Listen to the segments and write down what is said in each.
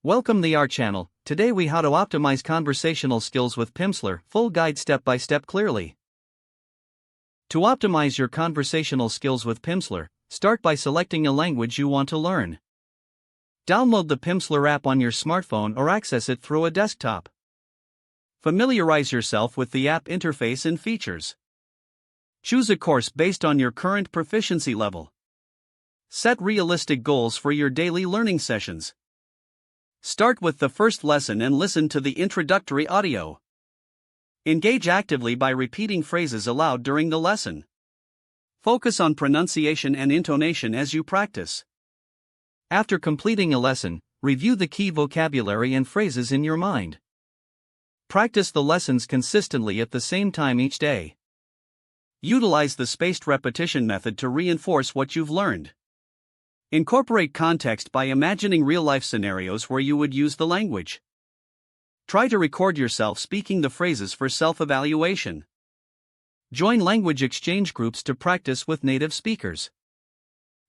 Welcome to our channel. Today we how to optimize conversational skills with Pimsleur, full guide step by step clearly. To optimize your conversational skills with Pimsleur, start by selecting a language you want to learn. Download the Pimsleur app on your smartphone or access it through a desktop. Familiarize yourself with the app interface and features. Choose a course based on your current proficiency level. Set realistic goals for your daily learning sessions. Start with the first lesson and listen to the introductory audio. Engage actively by repeating phrases aloud during the lesson. Focus on pronunciation and intonation as you practice. After completing a lesson, review the key vocabulary and phrases in your mind. Practice the lessons consistently at the same time each day. Utilize the spaced repetition method to reinforce what you've learned. Incorporate context by imagining real-life scenarios where you would use the language. Try to record yourself speaking the phrases for self-evaluation. Join language exchange groups to practice with native speakers.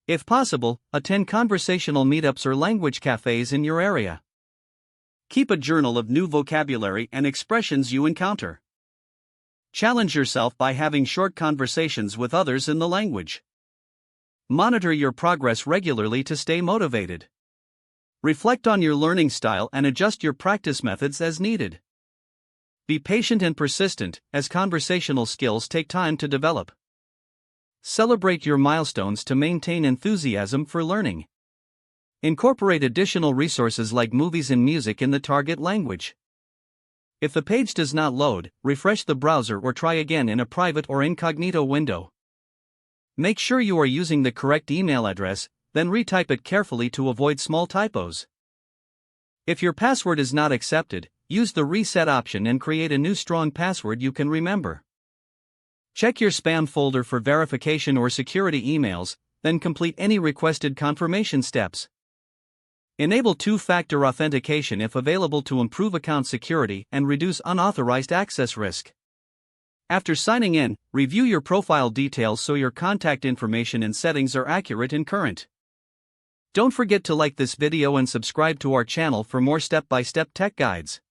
If possible, attend conversational meetups or language cafes in your area. Keep a journal of new vocabulary and expressions you encounter. Challenge yourself by having short conversations with others in the language. Monitor your progress regularly to stay motivated. Reflect on your learning style and adjust your practice methods as needed. Be patient and persistent, as conversational skills take time to develop. Celebrate your milestones to maintain enthusiasm for learning. Incorporate additional resources like movies and music in the target language. If the page does not load, refresh the browser or try again in a private or incognito window. Make sure you are using the correct email address, then retype it carefully to avoid small typos. If your password is not accepted, use the reset option and create a new strong password you can remember. Check your spam folder for verification or security emails, then complete any requested confirmation steps. Enable two-factor authentication if available to improve account security and reduce unauthorized access risk. After signing in, review your profile details so your contact information and settings are accurate and current. Don't forget to like this video and subscribe to our channel for more step-by-step tech guides.